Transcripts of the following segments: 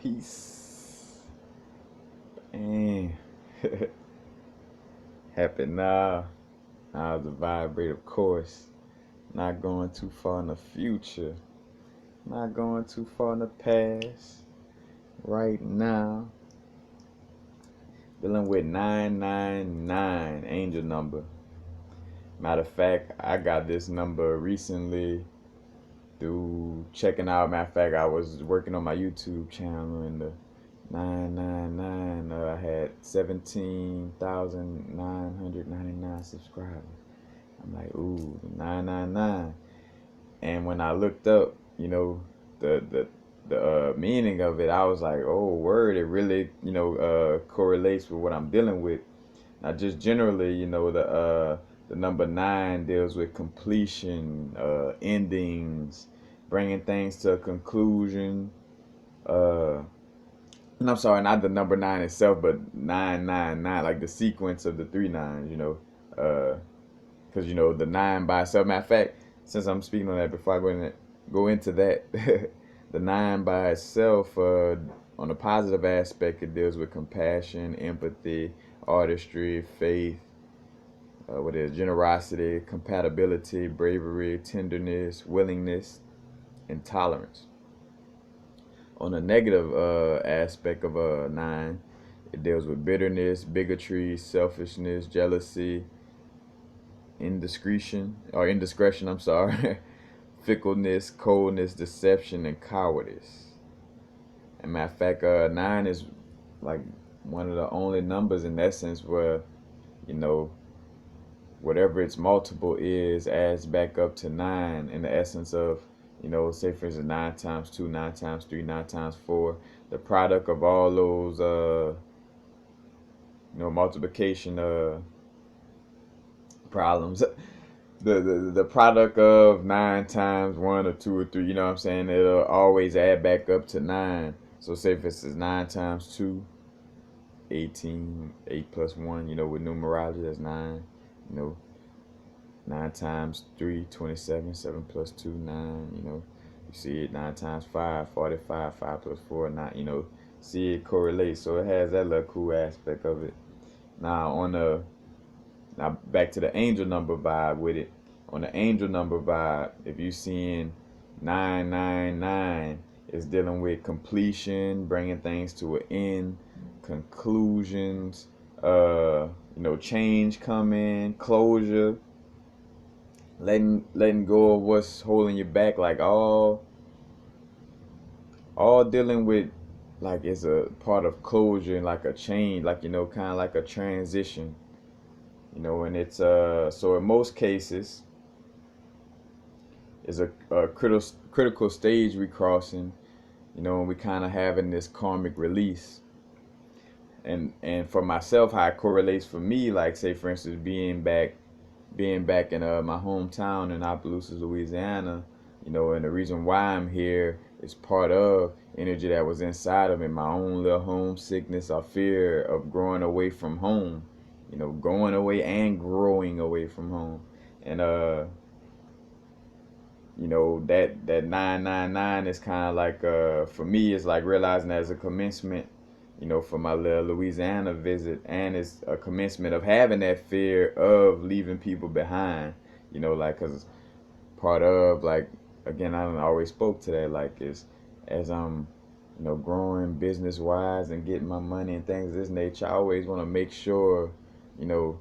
Peace. And happy now. Now the vibrate, of course. Not going too far in the future. Not going too far in the past. Right now. Dealing with 999 angel number. Matter of fact, I got this number recently through checking out. Matter of fact, I was working on my YouTube channel and the 999. I had 17,999 subscribers. I'm like, ooh, 999. And when I looked up, the meaning of it, I was like, oh, word, it really, correlates with what I'm dealing with. Now, just generally, the number nine deals with completion, endings, bringing things to a conclusion. And I'm sorry, not the number nine itself, but 999, like the sequence of the three nines, because the nine by itself. Matter of fact, since I'm speaking on that, before I go into that, the nine by itself, on the positive aspect, it deals with compassion, empathy, artistry, faith, what is generosity, compatibility, bravery, tenderness, willingness, and tolerance. On the negative aspect of a nine, it deals with bitterness, bigotry, selfishness, jealousy, indiscretion, I'm sorry, fickleness, coldness, deception, and cowardice. And matter of fact, nine is like one of the only numbers in essence where, you know, whatever its multiple is adds back up to nine in the essence of, say for instance, 9 times 2, 9 times 3, 9 times 4. The product of all those, multiplication problems. The product of 9 times 1 or 2 or 3, you know what I'm saying? It'll always add back up to 9. So say if it's 9 times 2, 18, 8 plus 1, with numerology, that's 9. 9 times 3, 27, 7 plus 2, 9, you see it 9 times 5, 45, 5 plus 4, 9, see it correlate. So it has that little cool aspect of it. Now back to the angel number vibe with it. On the angel number vibe, if you're seeing 999, it's dealing with completion, bringing things to an end, conclusions, change coming, closure, letting go of what's holding you back, like all dealing with, like, it's a part of closure and like a change, like, kind of like a transition, and it's so in most cases is a critical stage we crossing, and we kind of having this karmic release. And for myself, how it correlates for me, like, say for instance, being back in my hometown in Opelousas, Louisiana, and the reason why I'm here is part of energy that was inside of me, my own little homesickness or fear of growing away from home, going away and growing away from home. And that 999 is kind of like, for me, it's like realizing that as a commencement, for my little Louisiana visit, and it's a commencement of having that fear of leaving people behind, like, cause part of, like, again, I don't always spoke to that, like, is as I'm, growing business wise and getting my money and things of this nature, I always want to make sure, you know,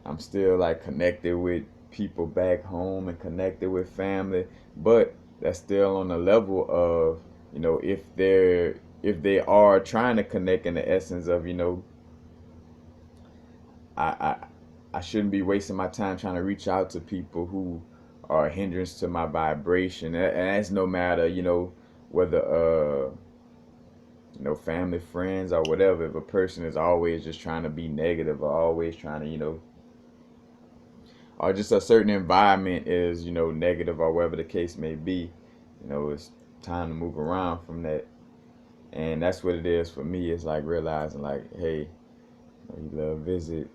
I'm still like connected with people back home and connected with family, but that's still on the level of, if they are trying to connect in the essence of, I I, I shouldn't be wasting my time trying to reach out to people who are a hindrance to my vibration. And that's no matter, whether family, friends, or whatever. If a person is always just trying to be negative or always trying to, or just a certain environment is, negative or whatever the case may be, it's time to move around from that. And that's what it is for me. It's like realizing, like, hey, you love visit.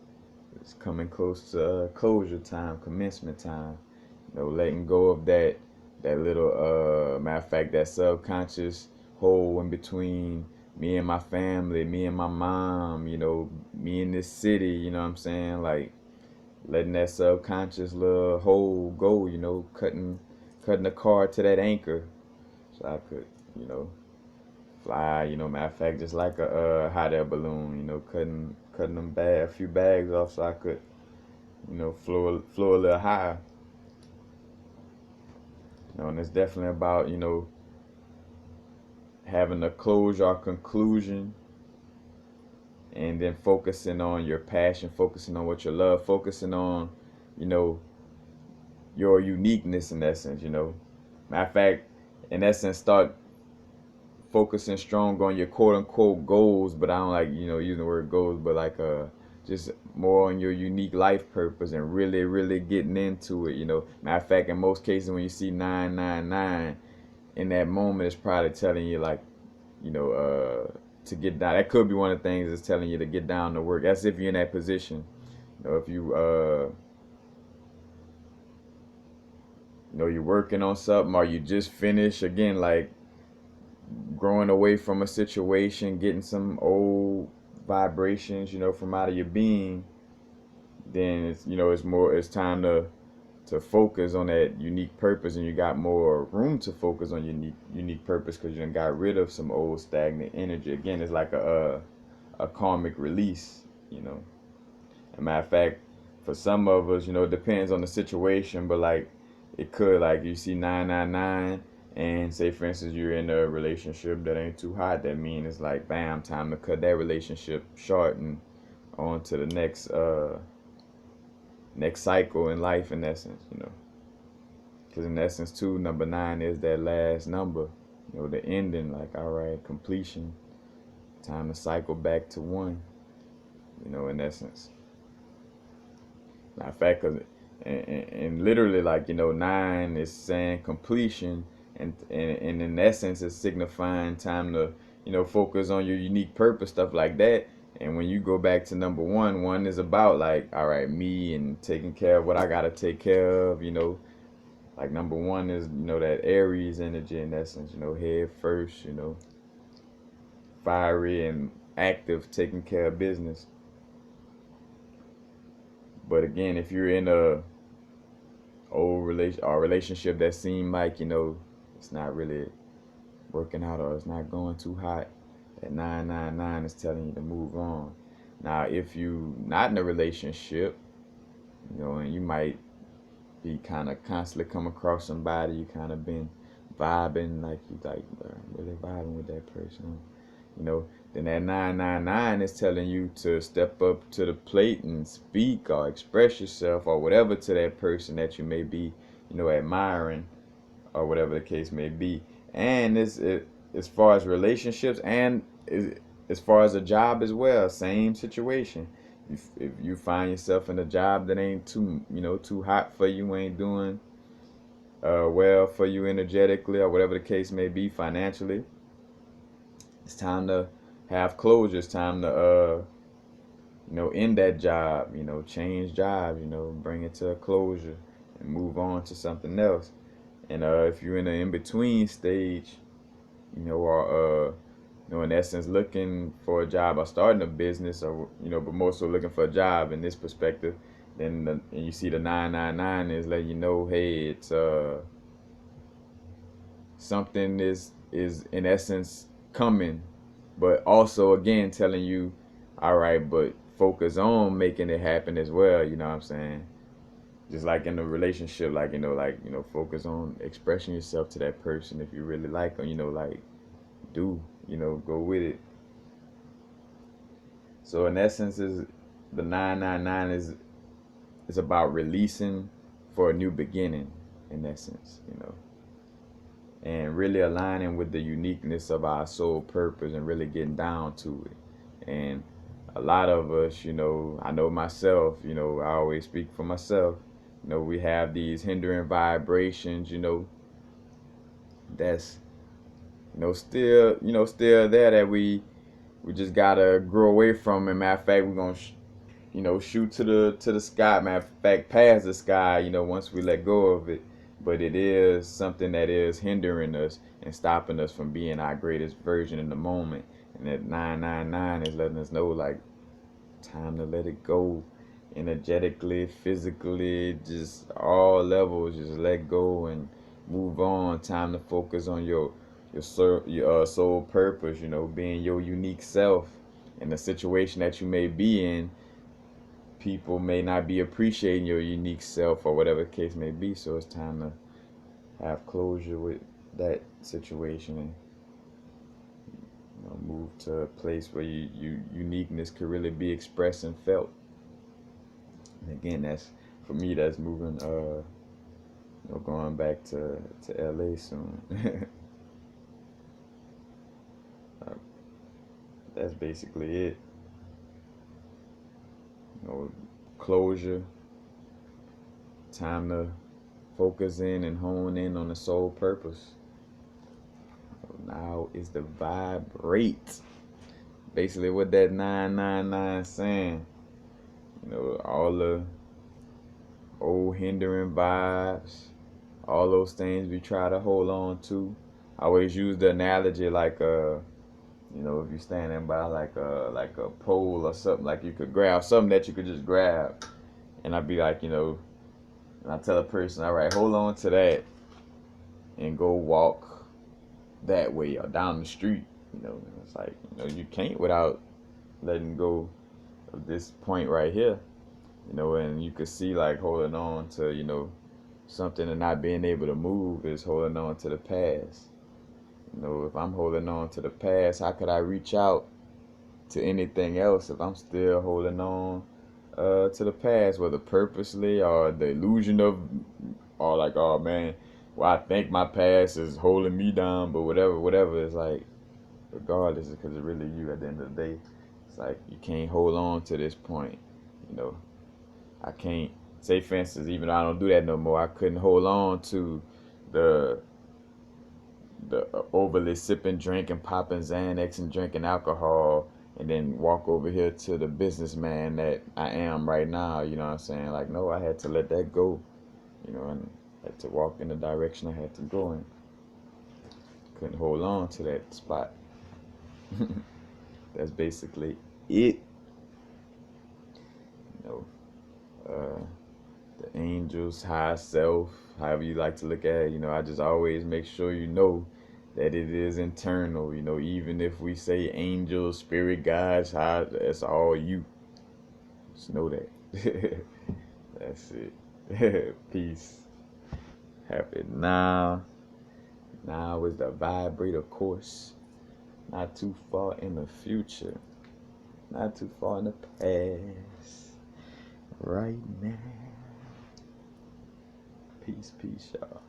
It's coming close to closure time, commencement time. Letting go of that little matter of fact, that subconscious hole in between me and my family, me and my mom, me in this city, you know what I'm saying? Like letting that subconscious little hole go, cutting the cord to that anchor so I could, you know, fly, matter of fact, just like a hot air balloon, cutting a few bags off so I could, flow a little higher. And it's definitely about, having a closure or conclusion and then focusing on your passion, focusing on what you love, focusing on, you know, your uniqueness in essence. Matter of fact, in essence, start focusing strong on your quote unquote goals, but I don't like, using the word goals, but like just more on your unique life purpose and really, really getting into it. Matter of fact, in most cases when you see 999, in that moment it's probably telling you like, to get down. That could be one of the things that's telling you to get down to work. That's if you're in that position. If you're working on something or you just finished again, like growing away from a situation, getting some old vibrations, from out of your being, then it's time to focus on that unique purpose, and you got more room to focus on your unique purpose because you done got rid of some old stagnant energy. Again, it's like a karmic release. As a matter of fact, for some of us, it depends on the situation, but like it could, like you see 999 and say for instance you're in a relationship that ain't too hot, that means it's like bam, time to cut that relationship short and on to the next cycle in life in essence. Because in essence too, number 9 is that last number, the ending, like all right, completion, time to cycle back to 1, in essence. Matter of fact, cause and literally like 9 is saying completion, and in essence it's signifying time to focus on your unique purpose, stuff like that. And when you go back to number 1 is about like all right, me and taking care of what I gotta take care of. Like number 1 is that Aries energy in essence. Head first. Fiery and active, taking care of business. But again, if you're in a relationship that seem like it's not really working out or it's not going too hot, that 999 is telling you to move on. Now if you not in a relationship, and you might be kind of constantly come across somebody you kind of been vibing, like you like really vibing with that person, then that 999 is telling you to step up to the plate and speak or express yourself or whatever to that person that you may be, admiring or whatever the case may be. And as far as relationships and as far as a job as well, same situation. If you find yourself in a job that ain't too hot for you, ain't doing well for you energetically or whatever the case may be financially, it's time to have closure. It's time to end that job, change jobs, bring it to a closure and move on to something else. And if you're in an in-between stage, or in essence looking for a job or starting a business, or but more so looking for a job in this perspective, then and you see the 999 is letting you know, hey, it's something is in essence coming, but also again telling you, all right, but focus on making it happen as well. You know what I'm saying? Just like in a relationship, like focus on expressing yourself to that person if you really like them. Like go with it. So in essence, is the 999 is about releasing for a new beginning. In essence, and really aligning with the uniqueness of our soul purpose and really getting down to it. And a lot of us, I know myself, I always speak for myself, we have these hindering vibrations, that's, still there that we just gotta grow away from. And matter of fact, we're gonna shoot to the sky. Matter of fact, past the sky, once we let go of it. But it is something that is hindering us, and stopping us from being our greatest version in the moment. And that 999 is letting us know, like, time to let it go. Energetically, physically, just all levels, just let go and move on. Time to focus on your soul purpose, being your unique self. In the situation that you may be in, people may not be appreciating your unique self or whatever the case may be. So it's time to have closure with that situation and move to a place where uniqueness could really be expressed and felt. And again, that's for me. That's moving. Going back to LA soon. uh, that's basically it. Closure. Time to focus in and hone in on the soul purpose. Now is the vibrate. Basically, what that 999 saying. All the old hindering vibes, all those things we try to hold on to. I always use the analogy like if you're standing by like a pole or something, like you could grab something that you could just grab, and I'd be like, and I tell a person, all right, hold on to that, and go walk that way or down the street. It's like you can't without letting go of this point right here. And you could see like holding on to something and not being able to move is holding on to the past. If I'm holding on to the past, how could I reach out to anything else if I'm still holding on to the past, whether purposely or the illusion of, or like, oh man, well, I think my past is holding me down, but whatever, it's like, regardless, because it's really you at the end of the day. It's like, you can't hold on to this point, I can't, say for instance, even though I don't do that no more, I couldn't hold on to the overly sipping, drinking, popping Xanax and drinking alcohol, and then walk over here to the businessman that I am right now. You know what I'm saying? Like, no, I had to let that go, and had to walk in the direction I had to go in. Couldn't hold on to that spot. That's basically it. The angels, high self, however you like to look at it, I just always make sure that it is internal, even if we say angels, spirit guides, that's all you. Just know that. That's it. Peace. Happy now. Now is the vibrator course. Not too far in the future. Not too far in the past. Right now. Peace, y'all.